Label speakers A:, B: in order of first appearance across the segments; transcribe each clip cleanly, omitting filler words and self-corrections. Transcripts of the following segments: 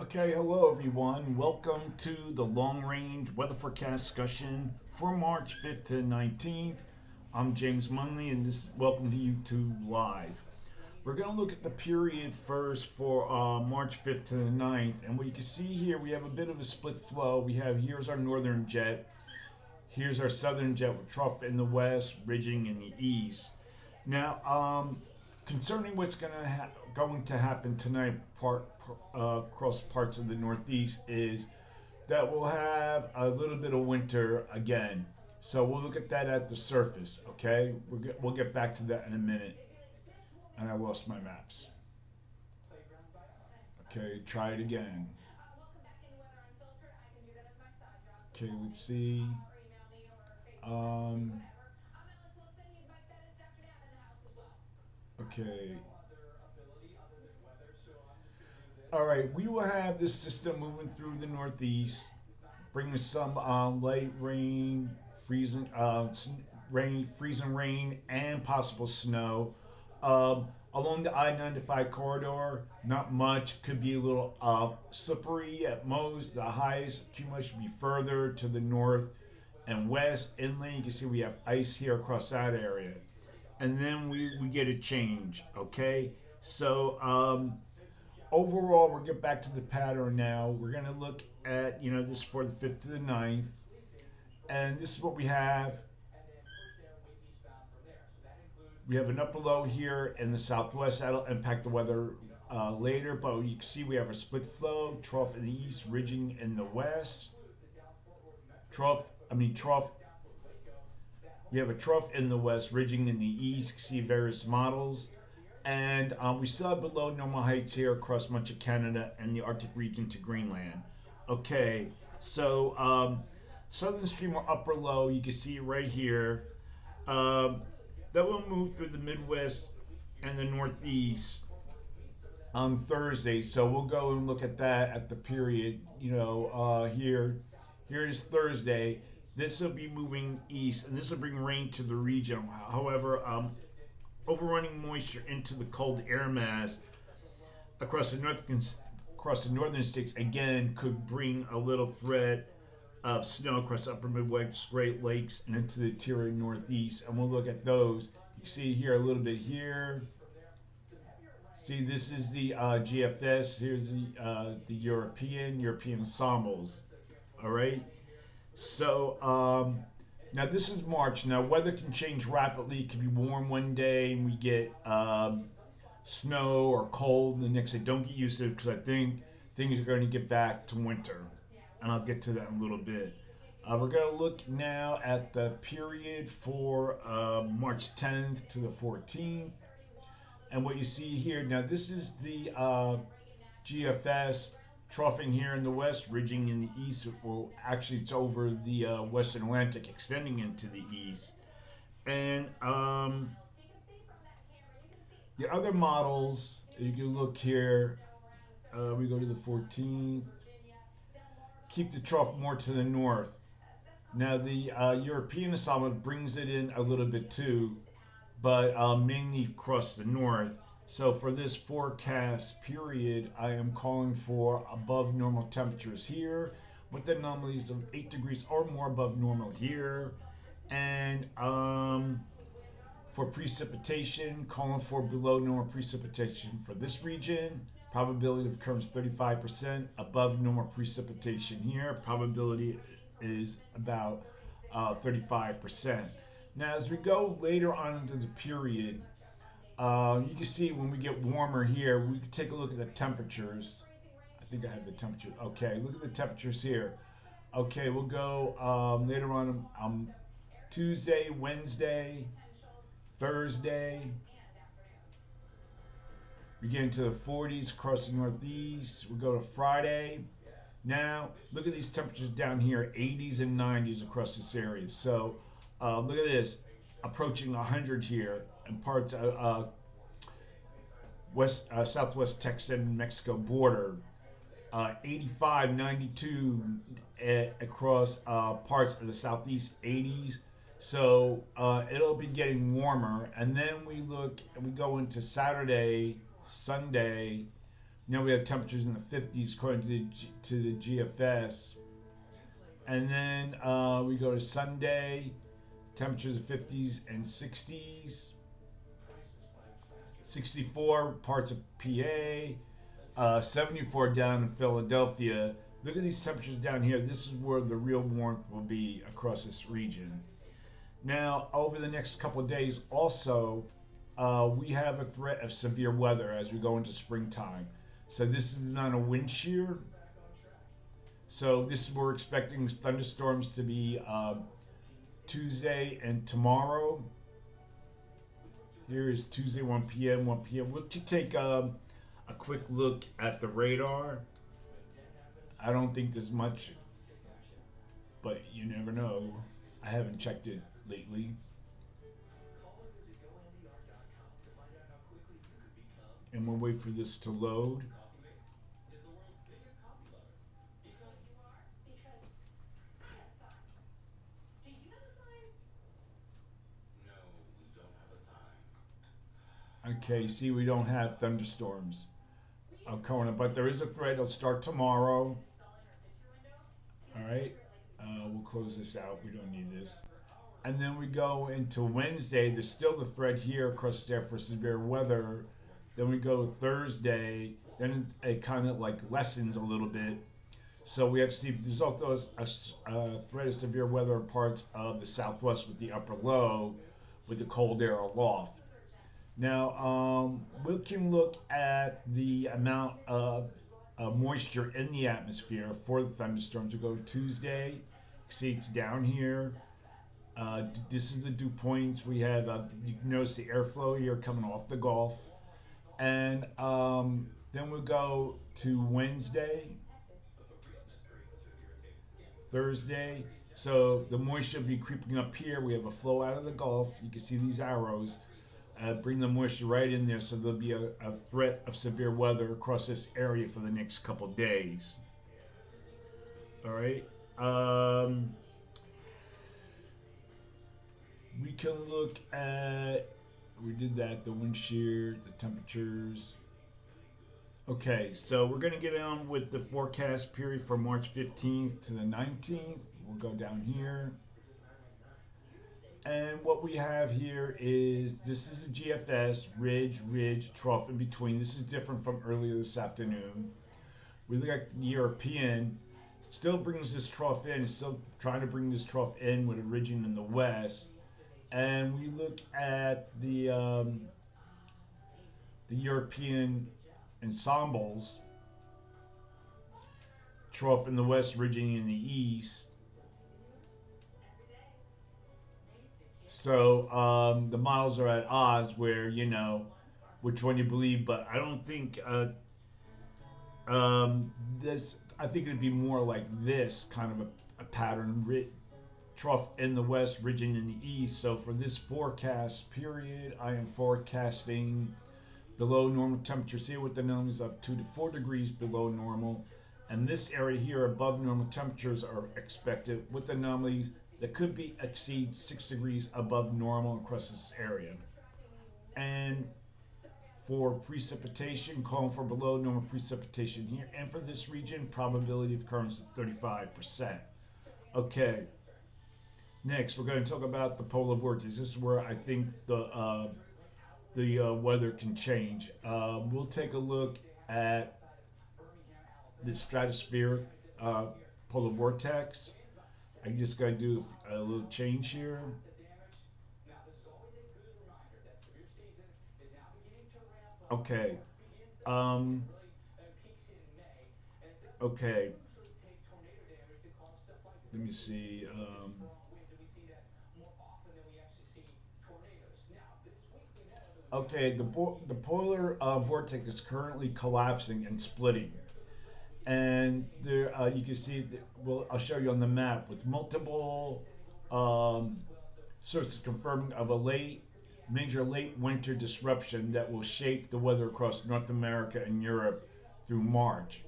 A: Okay, hello everyone. Welcome to the long range weather forecast discussion for March 5th to 19th. I'm James Munley and this welcome to YouTube Live. We're going to look at the period first for March 5th to the 9th. And what you can see here, we have a bit of a split flow. Here's our northern jet, here's our southern jet with trough in the west, ridging in the east. Now, concerning what's going to happen tonight, across parts of the Northeast, is that we'll have a little bit of winter again. So we'll look at that at the surface. Okay, we'll get back to that in a minute. And I lost my maps. Okay, try it again. Okay, let's see. Um, okay. All right, we will have this system moving through the Northeast, bringing some light rain, freezing rain, and possible snow. Along the I-95 corridor, not much. Could be a little slippery at most. The highest accumulation should be further to the north and west. Inland, you can see we have ice here across that area. And then we get a change, okay? So, overall, we'll get back to the pattern now. We're going to look at, this for the 5th to the 9th. And this is what we have. We have an upper low here in the southwest. That'll impact the weather later. But you can see we have a split flow, trough in the east, ridging in the west. Trough. We have a trough in the west, ridging in the east. You can see various models. And we still have below normal heights here across much of Canada and the Arctic region to Greenland. Okay, so southern stream or upper low, you can see right here. That will move through the Midwest and the Northeast on Thursday. So we'll go and look at that at the period. Here is Thursday. This will be moving east, and this will bring rain to the region. However, overrunning moisture into the cold air mass across the northern states again could bring a little threat of snow across the upper Midwest, Great Lakes, and into the interior Northeast. And we'll look at those. You can see here a little bit here. See, this is the GFS. Here's the European ensembles. All right. So now this is March. Now weather can change rapidly. It can be warm one day and we get snow or cold the next day. Don't get used to it because I think things are going to get back to winter. And I'll get to that in a little bit. We're going to look now at the period for March 10th to the 14th. And what you see here, now this is the GFS troughing here in the west, ridging in the east. Well, actually, it's over the Western Atlantic, extending into the east. And the other models, you can look here. We go to the 14th. Keep the trough more to the north. Now, the European ensemble brings it in a little bit too, but mainly across the north. So for this forecast period, I am calling for above normal temperatures here, with anomalies of 8 degrees or more above normal here. And for precipitation, calling for below normal precipitation for this region. Probability of occurrence 35%. Above normal precipitation here. Probability is about 35%. Now, as we go later on into the period, you can see when we get warmer here, we can take a look at the temperatures. I think I have the temperature. Okay, look at the temperatures here. Okay, we'll go later on Tuesday, Wednesday, Thursday. We get into the 40s across the Northeast. We'll go to Friday. Now, look at these temperatures down here, 80s and 90s across this area. So, look at this, approaching 100 here in parts of southwest Texas and Mexico border. 85, 92 across parts of the southeast 80s. So it'll be getting warmer. And then we go into Saturday, Sunday, Now we have temperatures in the 50s according to the GFS. And then we go to Sunday, temperatures of 50s and 60s. 64 parts of PA, 74 down in Philadelphia. Look at these temperatures down here. This is where the real warmth will be across this region. Now, over the next couple of days, also, we have a threat of severe weather as we go into springtime. So this is not a wind shear. So this is we're expecting thunderstorms to be Tuesday and tomorrow. Here is Tuesday, 1 p.m., 1 p.m. We'll take a quick look at the radar. I don't think there's much, but you never know. I haven't checked it lately. And we'll wait for this to load. Okay, see, we don't have thunderstorms coming up, but there is a threat. It'll start tomorrow. All right, we'll close this out. We don't need this. And then we go into Wednesday. There's still the threat here across there for severe weather. Then we go Thursday. Then it kind of like lessens a little bit. So we have to see. There's also a threat of severe weather in parts of the southwest with the upper low, with the cold air aloft. Now, we can look at the amount of moisture in the atmosphere for the thunderstorms. We go Tuesday. See, it's down here. This is the dew points. We have, you can notice the airflow here coming off the Gulf. And then we'll go to Wednesday, Thursday. So the moisture will be creeping up here. We have a flow out of the Gulf. You can see these arrows. Bring the moisture right in there, so there'll be a threat of severe weather across this area for the next couple days. All right. We can look at, we did that, the wind shear, the temperatures. Okay, so we're going to get on with the forecast period from March 15th to the 19th. We'll go down here. And what we have here is, this is a GFS, ridge, trough in between. This is different from earlier this afternoon. We look at the European, still brings this trough in, still trying to bring this trough in with a ridging in the west. And we look at the European ensembles, trough in the west, ridging in the east. So the models are at odds where, you know, which one you believe, but I don't think this, I think it'd be more like this kind of a pattern, trough in the west, ridging in the east. So for this forecast period, I am forecasting below normal temperature. See with the anomalies of 2 to 4 degrees below normal. And this area here above normal temperatures are expected with anomalies that could be exceed 6 degrees above normal across this area. And for precipitation, calling for below normal precipitation here. And for this region, probability of occurrence is 35%. Okay. Next, we're going to talk about the polar vortex. This is where I think the weather can change. We'll take a look at the stratospheric polar vortex. I just got to do a little change here. Okay. Okay. Let me see. Okay, the polar vortex is currently collapsing and splitting. And there, you can see, well, I'll show you on the map with multiple sources confirming of a major late winter disruption that will shape the weather across North America and Europe through March.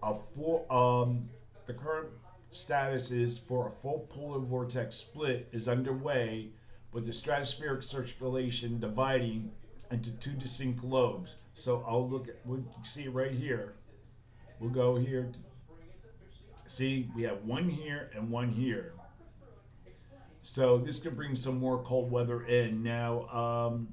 A: The current status is for a full polar vortex split is underway, with the stratospheric circulation dividing into two distinct lobes. So I'll look at, we see it right here. We'll go here. See, we have one here and one here. So this could bring some more cold weather in. Now, um,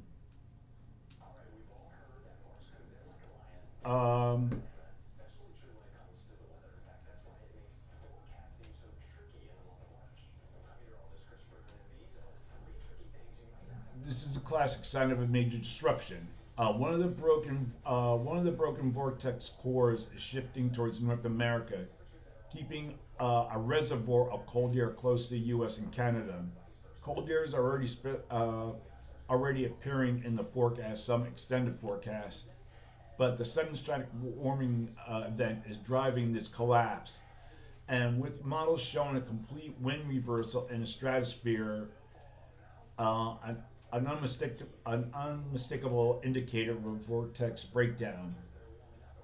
A: this is a classic sign of a major disruption. One of the broken vortex cores is shifting towards North America, keeping a reservoir of cold air close to the U.S. and Canada. Cold air is already appearing in the forecast, some extended forecasts, but the sudden static warming event is driving this collapse. And with models showing a complete wind reversal in the stratosphere, uh, an, an unmistakable indicator of a vortex breakdown.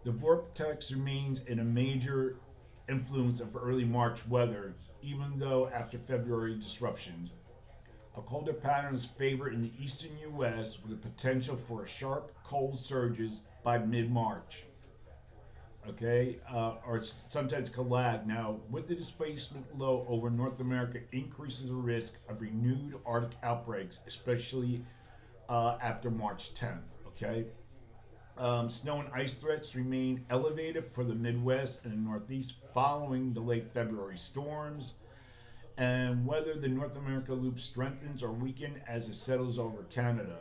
A: The vortex remains in a major influence of early March weather, even though after February disruptions. A colder pattern is favored in the eastern U.S. with the potential for sharp cold surges by mid-March. Okay, or sometimes could lag. Now, with the displacement low over North America, increases the risk of renewed Arctic outbreaks, especially after March 10th. Okay, snow and ice threats remain elevated for the Midwest and the Northeast following the late February storms, and whether the North America loop strengthens or weakens as it settles over Canada,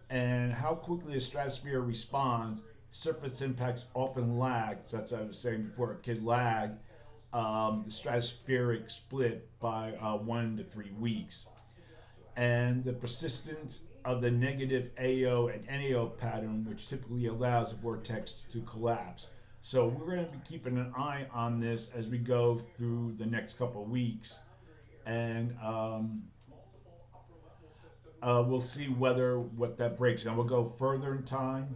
A: and how quickly the stratosphere responds. Surface impacts often lag, so that's what I was saying before, it could lag the stratospheric split by 1 to 3 weeks. And the persistence of the negative AO and NAO pattern, which typically allows a vortex to collapse. So we're going to be keeping an eye on this as we go through the next couple of weeks. And we'll see what that breaks. Now we'll go further in time.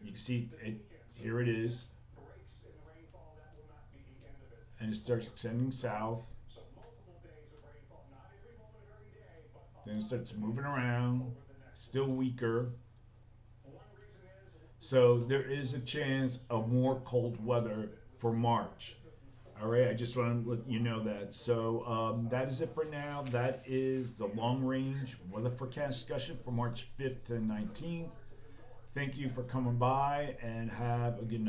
A: You can see it, here it is. And it starts extending south. Then it starts moving around, still weaker. So there is a chance of more cold weather for March. All right, I just want to let you know that. So that is it for now. That is the long range weather forecast discussion for March 5th and 19th. Thank you for coming by and have a good night.